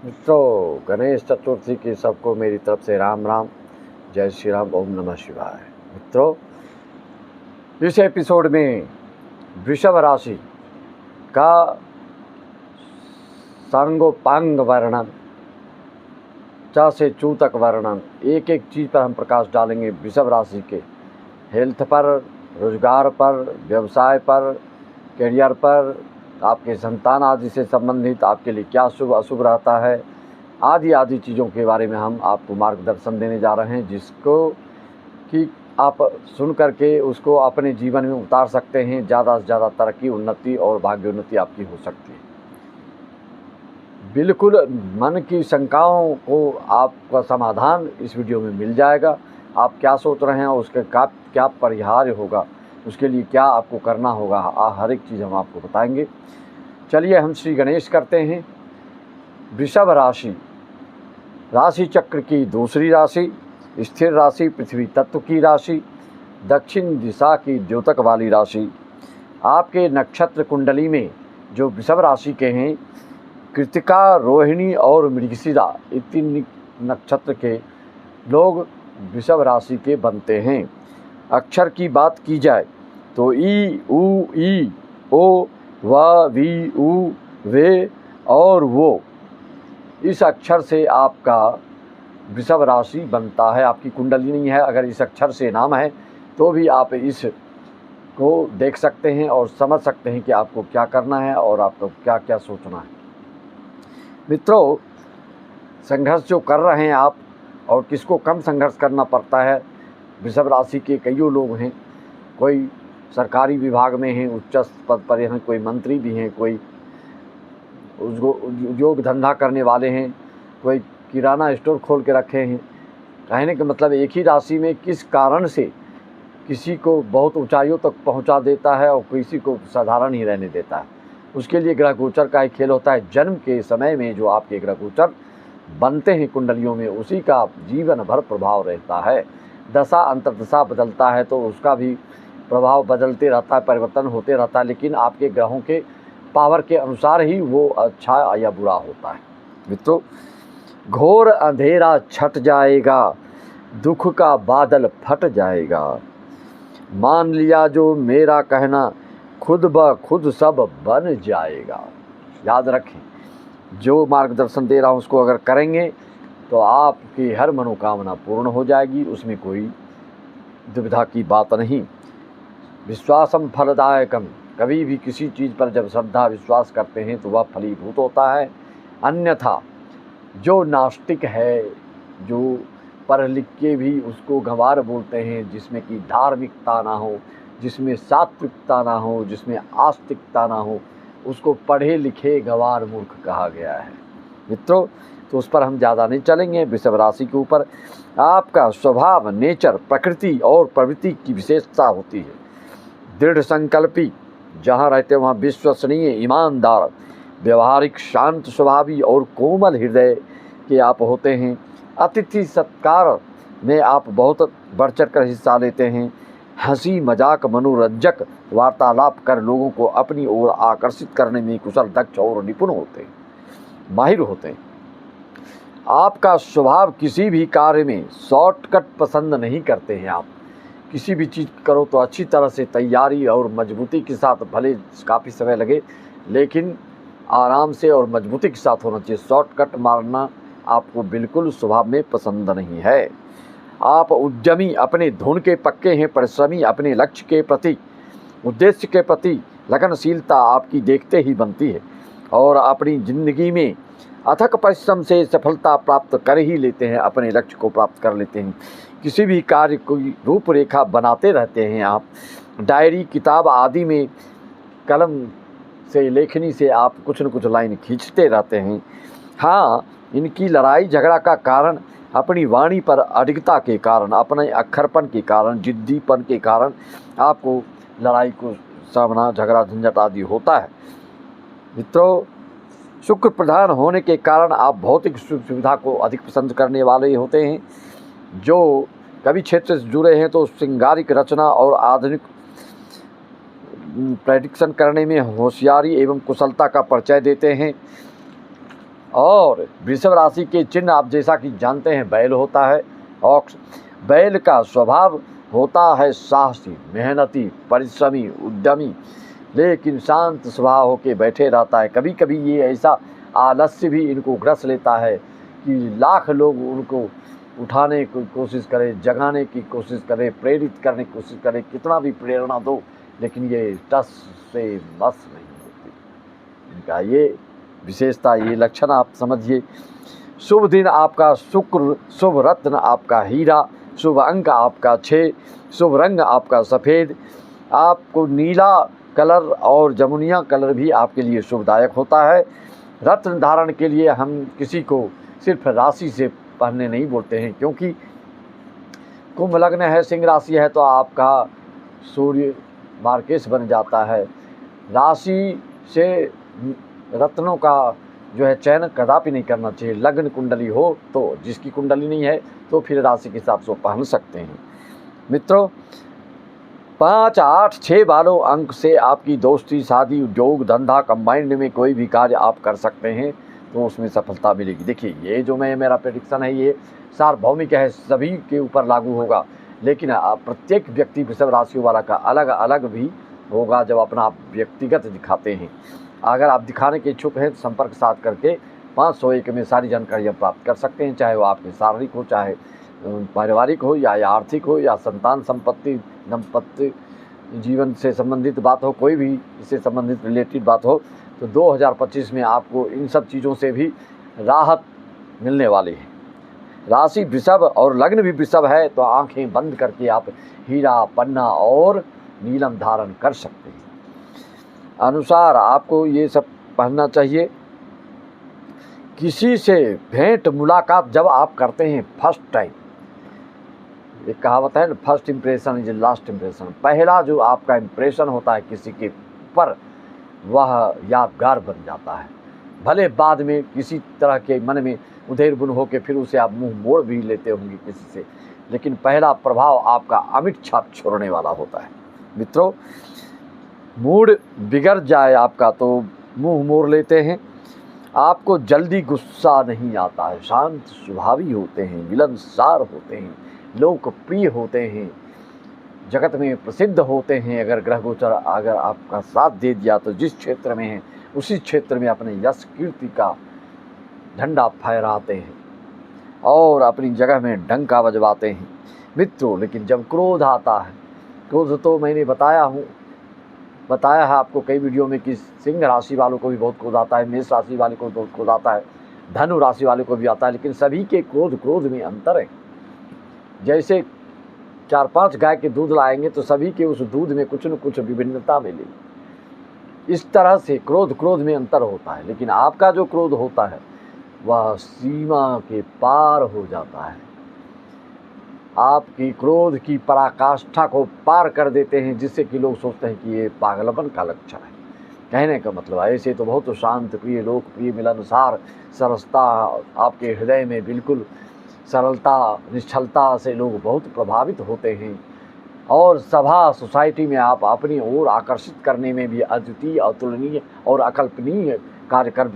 मित्रों, गणेश चतुर्थी की सबको मेरी तरफ से राम राम, जय श्री राम, ओम नमः शिवाय। मित्रों, इस एपिसोड में वृषभ राशि का सांगोपांग वर्णन, च से चू तक वर्णन, एक एक चीज़ पर हम प्रकाश डालेंगे। वृषभ राशि के हेल्थ पर, रोजगार पर, व्यवसाय पर, करियर पर, आपके संतान आदि से संबंधित आपके लिए क्या शुभ अशुभ रहता है, आदि आदि चीज़ों के बारे में हम आपको मार्गदर्शन देने जा रहे हैं, जिसको कि आप सुन करके उसको अपने जीवन में उतार सकते हैं। ज़्यादा से ज़्यादा तरक्की, उन्नति और भाग्योन्नति आपकी हो सकती है। बिल्कुल मन की शंकाओं को आपका समाधान इस वीडियो में मिल जाएगा। आप क्या सोच रहे हैं, उसके क्या परिहार होगा, उसके लिए क्या आपको करना होगा, हर एक चीज़ हम आपको बताएंगे। चलिए हम श्री गणेश करते हैं। वृषभ राशि, राशि चक्र की दूसरी राशि, स्थिर राशि, पृथ्वी तत्व की राशि, दक्षिण दिशा की द्योतक वाली राशि। आपके नक्षत्र कुंडली में जो वृषभ राशि के हैं, कृतिका, रोहिणी और मृगशिरा, ये तीन नक्षत्र के लोग वृषभ राशि के बनते हैं। अक्षर की बात की जाए तो ई, उ, ई, ओ, व, वी, उ, वे और वो, इस अक्षर से आपका वृषभ राशि बनता है। आपकी कुंडली नहीं है, अगर इस अक्षर से नाम है तो भी आप इस को देख सकते हैं और समझ सकते हैं कि आपको क्या करना है और आपको क्या क्या सोचना है। मित्रों, संघर्ष जो कर रहे हैं आप, और किसको कम संघर्ष करना पड़ता है, वृषभ राशि के कईयों लोग हैं। कोई सरकारी विभाग में हैं, उच्च पद पर हैं, कोई मंत्री भी हैं, कोई उद्योग धंधा करने वाले हैं, कोई किराना स्टोर खोल के रखे हैं। कहने का मतलब एक ही राशि में किस कारण से किसी को बहुत ऊंचाइयों तक पहुंचा देता है और किसी को साधारण ही रहने देता है। उसके लिए ग्रह गोचर का एक खेल होता है। जन्म के समय में जो आपके ग्रह गोचर बनते हैं कुंडलियों में, उसी का जीवन भर प्रभाव रहता है। दशा अंतर्दशा बदलता है तो उसका भी प्रभाव बदलते रहता है, परिवर्तन होते रहता है, लेकिन आपके ग्रहों के पावर के अनुसार ही वो अच्छा या बुरा होता है। मित्रों, घोर अंधेरा छट जाएगा, दुख का बादल फट जाएगा, मान लिया जो मेरा कहना, खुद ब खुद सब बन जाएगा। याद रखें, जो मार्गदर्शन दे रहा हूँ उसको अगर करेंगे तो आपकी हर मनोकामना पूर्ण हो जाएगी, उसमें कोई दुविधा की बात नहीं। विश्वासम फलदायकम, कभी भी किसी चीज़ पर जब श्रद्धा विश्वास करते हैं तो वह फलीभूत होता है। अन्यथा जो नास्तिक है, जो पढ़ लिख के भी उसको गंवार बोलते हैं, जिसमें कि धार्मिकता ना हो, जिसमें सात्विकता ना हो, जिसमें आस्तिकता ना हो, उसको पढ़े लिखे गंवार मूर्ख कहा गया है। मित्रों, तो उस पर हम ज़्यादा नहीं चलेंगे। वृषभ राशि के ऊपर आपका स्वभाव, नेचर, प्रकृति और प्रवृत्ति की विशेषता होती है। दृढ़ संकल्पी, जहाँ रहते वहाँ विश्वसनीय, ईमानदार, व्यवहारिक, शांत स्वभावी और कोमल हृदय के आप होते हैं। अतिथि सत्कार में आप बहुत बढ़ चढ़ कर हिस्सा लेते हैं। हंसी मजाक, मनोरंजक वार्तालाप कर लोगों को अपनी ओर आकर्षित करने में कुशल, दक्ष और निपुण होते हैं, माहिर होते हैं। आपका स्वभाव किसी भी कार्य में शॉर्टकट पसंद नहीं करते हैं। आप किसी भी चीज़ करो तो अच्छी तरह से तैयारी और मजबूती के साथ, भले काफ़ी समय लगे लेकिन आराम से और मजबूती के साथ होना चाहिए। शॉर्टकट मारना आपको बिल्कुल स्वभाव में पसंद नहीं है। आप उद्यमी, अपने धुन के पक्के हैं, परिश्रमी, अपने लक्ष्य के प्रति, उद्देश्य के प्रति लगनशीलता आपकी देखते ही बनती है और अपनी ज़िंदगी में अथक परिश्रम से सफलता प्राप्त कर ही लेते हैं, अपने लक्ष्य को प्राप्त कर लेते हैं। किसी भी कार्य की रूपरेखा बनाते रहते हैं आप। डायरी, किताब आदि में कलम से, लेखनी से आप कुछ न कुछ लाइन खींचते रहते हैं। हाँ, इनकी लड़ाई झगड़ा का कारण अपनी वाणी पर अडिगता के कारण, अपने अक्खरपन के कारण, जिद्दीपन के कारण आपको लड़ाई को सामना, झगड़ा, झंझट आदि होता है। मित्रों, शुक्र प्रधान होने के कारण आप भौतिक सुख सुविधा को अधिक पसंद करने वाले होते हैं। जो कवि क्षेत्र से जुड़े हैं तो श्रृंगारिक रचना और आधुनिक प्रेडिक्शन करने में होशियारी एवं कुशलता का परिचय देते हैं। और वृषभ राशि के चिन्ह आप जैसा कि जानते हैं बैल होता है, और बैल का स्वभाव होता है साहसी, मेहनती, परिश्रमी, उद्यमी, लेकिन शांत स्वभाव होके बैठे रहता है। कभी कभी ये ऐसा आलस्य भी इनको ग्रस लेता है कि लाख लोग उनको उठाने की कोशिश करें, जगाने की कोशिश करें, प्रेरित करने की कोशिश करें, कितना भी प्रेरणा दो, लेकिन ये टस से मस नहीं होती। इनका ये विशेषता, ये लक्षण आप समझिए। शुभ दिन आपका शुक्र, शुभ रत्न आपका हीरा, शुभ अंक आपका 6, शुभ रंग आपका सफ़ेद। आपको नीला कलर और जमुनिया कलर भी आपके लिए शुभदायक होता है। रत्न धारण के लिए हम किसी को सिर्फ राशि से पहनने नहीं बोलते हैं, क्योंकि कुंभ लग्न है, सिंह राशि है, तो आपका सूर्य मार्केश बन जाता है। राशि से रत्नों का जो है चयन कदापि नहीं करना चाहिए। लग्न कुंडली हो तो, जिसकी कुंडली नहीं है तो फिर राशि के हिसाब से पहन सकते हैं। मित्रों, 5, 8, 6 वालों अंक से आपकी दोस्ती, शादी, उद्योग, धंधा, कंबाइंड में कोई भी कार्य आप कर सकते हैं तो उसमें सफलता मिलेगी। देखिए, ये जो मेरा प्रेडिक्शन है ये सार्वभौमिक है, सभी के ऊपर लागू होगा, लेकिन प्रत्येक व्यक्ति वृषभ राशि वाला का अलग अलग भी होगा जब अपना व्यक्तिगत दिखाते हैं। अगर आप दिखाने के इच्छुक हैं तो संपर्क साध करके 501 में सारी जानकारियाँ प्राप्त कर सकते हैं, चाहे वो आपके शारीरिक हो, चाहे पारिवारिक हो, या आर्थिक हो, या संतान संपत्ति, दाम्पत्य जीवन से संबंधित बात हो, कोई भी इससे संबंधित रिलेटेड बात हो, तो 2025 में आपको इन सब चीज़ों से भी राहत मिलने वाली है। राशि वृषभ और लग्न भी वृषभ है तो आंखें बंद करके आप हीरा, पन्ना और नीलम धारण कर सकते हैं। अनुसार आपको ये सब पहनना चाहिए। किसी से भेंट मुलाकात जब आप करते हैं फर्स्ट टाइम, एक कहावत है ना, first impression is last impression. पहला जो आपका इम्प्रेशन होता है किसी के पर, वह यादगार बन जाता है। भले बाद में किसी तरह के मन में उधेर बुन हो के फिर उसे आप मुंह मोड़ भी लेते होंगे किसी से, लेकिन पहला प्रभाव आपका अमिट छाप छोड़ने वाला होता है। मित्रों, मूड बिगड़ जाए आपका तो मुंह मोड़ लेते हैं। आपको जल्दी गुस्सा नहीं आता है, शांत स्वभावी होते हैं, मिलनसार होते हैं, लोकप्रिय होते हैं, जगत में प्रसिद्ध होते हैं। अगर ग्रह गोचर अगर आपका साथ दे दिया तो जिस क्षेत्र में हैं उसी क्षेत्र में अपने यश कीर्ति का झंडा फहराते हैं और अपनी जगह में डंका बजवाते हैं। मित्रों, लेकिन जब क्रोध आता है, क्रोध तो मैंने बताया है आपको कई वीडियो में कि सिंह राशि वालों को भी बहुत क्रोध आता है, मेष राशि वाले को बहुत क्रोध आता है, धनु राशि वाले को भी आता है, लेकिन सभी के क्रोध में अंतर है। जैसे 4-5 गाय के दूध लाएंगे तो सभी के उस दूध में कुछ न कुछ विभिन्नता मिलेगी। इस तरह से क्रोध में अंतर होता है, लेकिन आपका जो क्रोध होता है वह सीमा के पार हो जाता है। आपकी क्रोध की पराकाष्ठा को पार कर देते हैं, जिससे कि लोग सोचते हैं कि ये पागलपन का लक्षण है। कहने का मतलब ऐसे तो बहुत शांत प्रिय, लोकप्रिय, मिलनसार, सरसता आपके हृदय में बिल्कुल सरलता, निश्चलता से लोग बहुत प्रभावित होते हैं और सभा सोसाइटी में आप अपनी ओर आकर्षित करने में भी अद्वितीय, अतुलनीय और अकल्पनीय कार्य कर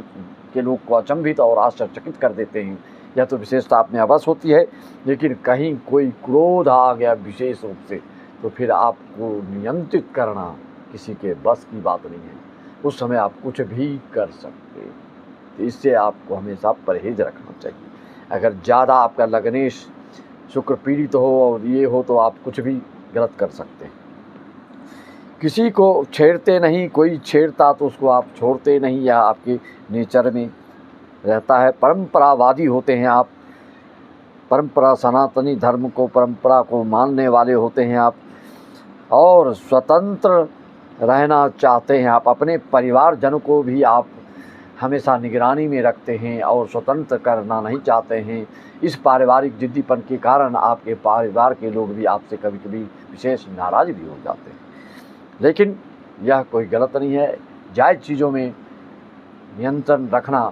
के लोग को अचंभित और आश्चर्यचकित कर देते हैं। यह तो विशेषता आप में अवश्य होती है, लेकिन कहीं कोई क्रोध आ गया विशेष रूप से तो फिर आपको नियंत्रित करना किसी के बस की बात नहीं है। उस समय आप कुछ भी कर सकते हैं, तो इससे आपको हमेशा परहेज रखना चाहिए। अगर ज़्यादा आपका लग्नेश शुक्र पीड़ित हो और ये हो तो आप कुछ भी गलत कर सकते हैं। किसी को छेड़ते नहीं, कोई छेड़ता तो उसको आप छोड़ते नहीं, या आपके नेचर में रहता है। परंपरावादी होते हैं आप, परंपरा, सनातनी धर्म को, परंपरा को मानने वाले होते हैं आप, और स्वतंत्र रहना चाहते हैं आप। अपने परिवारजनों को भी आप हमेशा निगरानी में रखते हैं और स्वतंत्र करना नहीं चाहते हैं। इस पारिवारिक जिद्दीपन के कारण आपके परिवार के लोग भी आपसे कभी कभी विशेष नाराज भी हो जाते हैं, लेकिन यह कोई गलत नहीं है। जायज़ चीज़ों में नियंत्रण रखना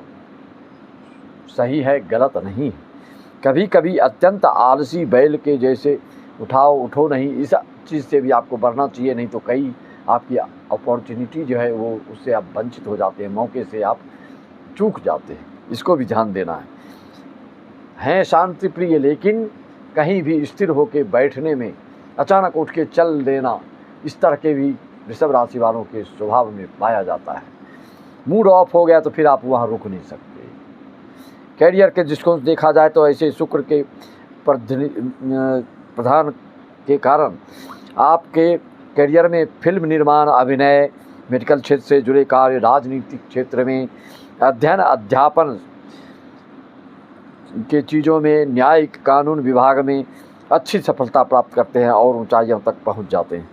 सही है, गलत नहीं है। कभी कभी अत्यंत आलसी बैल के जैसे उठो नहीं, इस चीज़ से भी आपको बढ़ना चाहिए, नहीं तो कई आपकी अपॉर्चुनिटी जो है वो उससे आप वंचित हो जाते हैं, मौके से आप चूक जाते हैं। इसको भी ध्यान देना है। हैं शांति प्रिय, लेकिन कहीं भी स्थिर होकर बैठने में, अचानक उठ के चल देना, इस तरह के भी वृषभ राशि वालों के स्वभाव में पाया जाता है। मूड ऑफ हो गया तो फिर आप वहाँ रुक नहीं सकते। कैरियर के दृष्टिकोण से देखा जाए तो ऐसे शुक्र के प्रधान के कारण आपके कैरियर में फिल्म निर्माण, अभिनय, मेडिकल क्षेत्र से जुड़े कार्य, राजनीतिक क्षेत्र में, अध्ययन अध्यापन के चीज़ों में, न्यायिक कानून विभाग में अच्छी सफलता प्राप्त करते हैं और ऊंचाइयों तक पहुंच जाते हैं।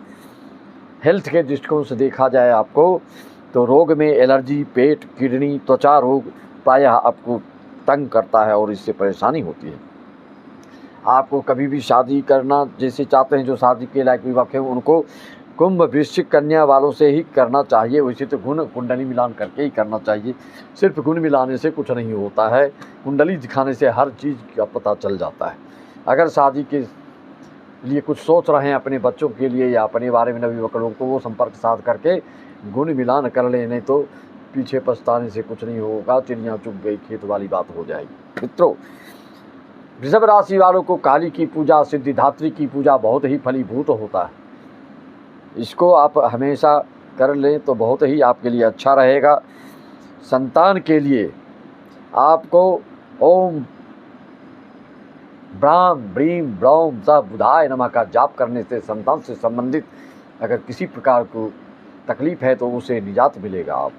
हेल्थ के दृष्टिकोण से देखा जाए आपको तो रोग में एलर्जी, पेट, किडनी, त्वचा रोग प्रायः आपको तंग करता है और इससे परेशानी होती है। आपको कभी भी शादी करना जैसे चाहते हैं, जो शादी के लायक विवाह है, उनको कुंभ, वृश्चिक, कन्या वालों से ही करना चाहिए। वैसे तो गुण कुंडली मिलान करके ही करना चाहिए। सिर्फ गुण मिलाने से कुछ नहीं होता है, कुंडली दिखाने से हर चीज़ का पता चल जाता है। अगर शादी के लिए कुछ सोच रहे हैं अपने बच्चों के लिए या अपने बारे में नवयुवक लोग, तो वो संपर्क साध करके गुण मिलान कर लें, नहीं तो पीछे पछताने से कुछ नहीं होगा। चिड़ियाँ चुग गई खेत वाली बात हो जाएगी। मित्रों, वृषभ राशि वालों को काली की पूजा, सिद्धिदात्री की पूजा बहुत ही फलीभूत होता है। इसको आप हमेशा कर लें तो बहुत ही आपके लिए अच्छा रहेगा। संतान के लिए आपको ओम ब्राह्म ब्रीम ब्रौम स बुधाय नमः का जाप करने से संतान से संबंधित अगर किसी प्रकार को तकलीफ है तो उसे निजात मिलेगा आप।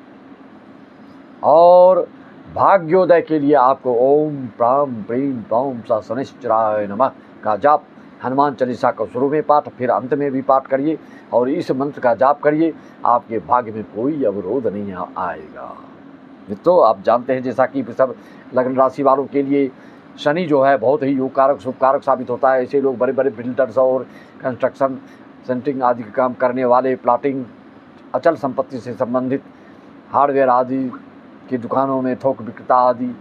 और भाग्योदय के लिए आपको ओम प्राम ब्रीम ब्रौम स शनिश्चराय नमः का जाप, हनुमान चालीसा का शुरू में पाठ, फिर अंत में भी पाठ करिए और इस मंत्र का जाप करिए। आपके भाग्य में कोई अवरोध नहीं आएगा। मित्रों, आप जानते हैं जैसा कि वृषभ लग्न राशि वालों के लिए शनि जो है बहुत ही योग कारक, शुभ कारक साबित होता है। ऐसे लोग बड़े बड़े बिल्डर्स और कंस्ट्रक्शन, सेंटरिंग आदि का काम करने वाले, प्लाटिंग, अचल संपत्ति से संबंधित, हार्डवेयर आदि की दुकानों में थोक विक्रेता आदि,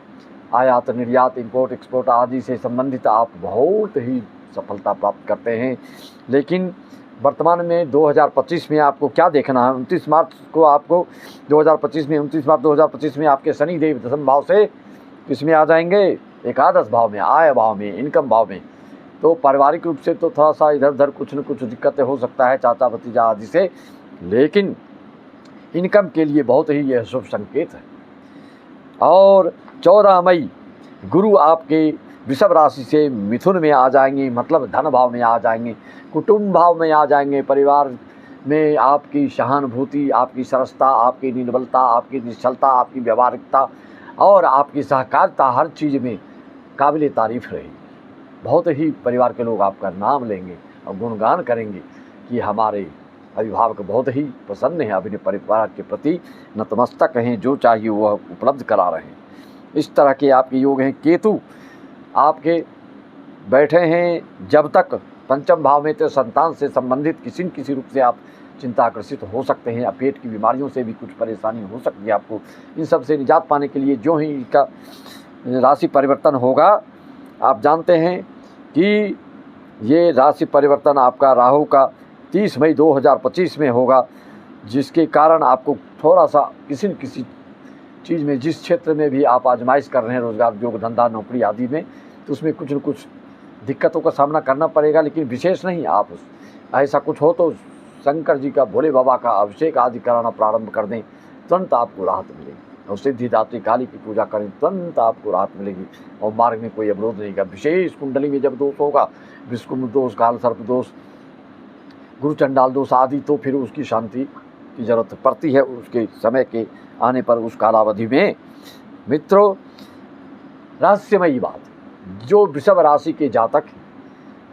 आयात निर्यात, इंपोर्ट एक्सपोर्ट आदि से संबंधित आप बहुत ही सफलता प्राप्त करते हैं। लेकिन वर्तमान में 2025 में आपको क्या देखना है? 29 मार्च को आपको 2025 में 29 मार्च 2025 में आपके शनि देव दशम भाव से किसमें आ जाएंगे? एकादश भाव में, आय भाव में, इनकम भाव में। तो पारिवारिक रूप से तो थोड़ा सा इधर उधर कुछ न कुछ दिक्कतें हो सकता है चाचा भतीजा आदि से, लेकिन इनकम के लिए बहुत ही यह शुभ संकेत है। और 14 मई गुरु आपके वृषभ राशि से मिथुन में आ जाएंगे, मतलब धन भाव में आ जाएंगे, कुटुंब भाव में आ जाएंगे। परिवार में आपकी सहानुभूति, आपकी सरसता, आपकी निर्बलता, आपकी निश्चलता, आपकी व्यवहारिकता और आपकी सहकारिता हर चीज़ में काबिल तारीफ़ रहेगी। बहुत ही परिवार के लोग आपका नाम लेंगे और गुणगान करेंगे कि हमारे अभिभावक बहुत ही प्रसन्न हैं, अपने परिवार के प्रति नतमस्तक हैं, जो चाहिए वह उपलब्ध करा रहे हैं। इस तरह के आपके योग हैं। केतु आपके बैठे हैं जब तक पंचम भाव में, तो संतान से संबंधित किसी न किसी रूप से आप चिंताग्रसित हो सकते हैं। पेट की बीमारियों से भी कुछ परेशानी हो सकती है आपको। इन सब से निजात पाने के लिए जो ही इसका राशि परिवर्तन होगा, आप जानते हैं कि ये राशि परिवर्तन आपका राहु का 30 मई 2025 में होगा, जिसके कारण आपको थोड़ा सा किसी न किसी चीज़ में, जिस क्षेत्र में भी आप आजमाइश कर रहे हैं, रोजगार, उद्योग, धंधा, नौकरी आदि में, तो उसमें कुछ न कुछ दिक्कतों का सामना करना पड़ेगा, लेकिन विशेष नहीं। आप ऐसा कुछ हो तो शंकर जी का, भोले बाबा का अभिषेक आदि कराना प्रारंभ कर दें, तुरंत आपको राहत मिलेगी। और सिद्धिदात्री काली की पूजा करें, तुरंत आपको राहत मिलेगी और मार्ग में कोई अवरोध नहीं का। विशेष कुंडली में जब दोष होगा, विष्णु दोष, काल सर्प दोष, गुरु चंडाल दोष आदि, तो फिर उसकी शांति की जरूरत पड़ती है उसके समय के आने पर, उस कालावधि में। मित्रों, रहस्यमयी बात, जो वृषभ राशि के जातक हैं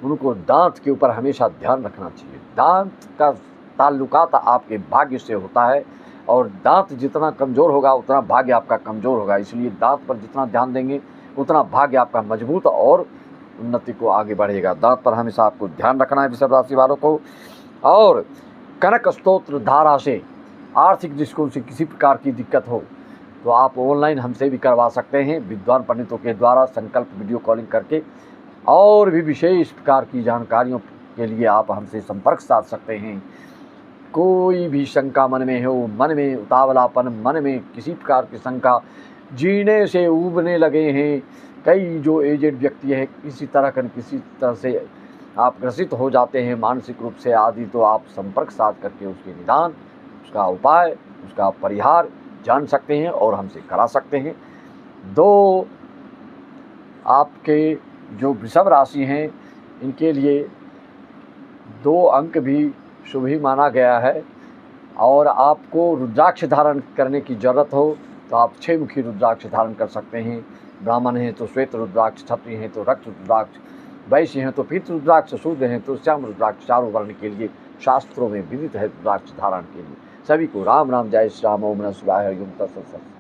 उनको दांत के ऊपर हमेशा ध्यान रखना चाहिए। दांत का ताल्लुकात आपके भाग्य से होता है और दांत जितना कमज़ोर होगा उतना भाग्य आपका कमज़ोर होगा। इसलिए दांत पर जितना ध्यान देंगे उतना भाग्य आपका मजबूत और उन्नति को आगे बढ़ेगा। दांत पर हमेशा आपको ध्यान रखना है वृषभ राशि वालों को। और कनक स्तोत्र धारा से आर्थिक दृष्टिकोण से किसी प्रकार की दिक्कत हो तो आप ऑनलाइन हमसे भी करवा सकते हैं, विद्वान पंडितों के द्वारा संकल्प वीडियो कॉलिंग करके। और भी विशेष प्रकार की जानकारियों के लिए आप हमसे संपर्क साध सकते हैं। कोई भी शंका मन में हो, मन में उतावलापन, मन में किसी प्रकार की शंका, जीने से ऊबने लगे हैं। कई जो एजेड व्यक्ति है किसी तरह से आप ग्रसित हो जाते हैं मानसिक रूप से आदि, तो आप संपर्क साध करके उसके निदान, उसका उपाय, उसका परिहार जान सकते हैं और हमसे करा सकते हैं। दो आपके जो वृषभ राशि हैं इनके लिए 2 अंक भी शुभ ही माना गया है। और आपको रुद्राक्ष धारण करने की ज़रूरत हो तो आप 6 मुखी रुद्राक्ष धारण कर सकते हैं। ब्राह्मण हैं तो श्वेत रुद्राक्ष, क्षत्रिय हैं तो रक्त रुद्राक्ष, वैश्य हैं तो पीत रुद्राक्ष, शूद्र हैं तो श्याम रुद्राक्ष, चारों वर्ण के लिए शास्त्रों में विदित है रुद्राक्ष धारण के लिए। सभी को राम राम, जय श्री राम, ओम नमः शिवाय, हरि ओम तत्सत।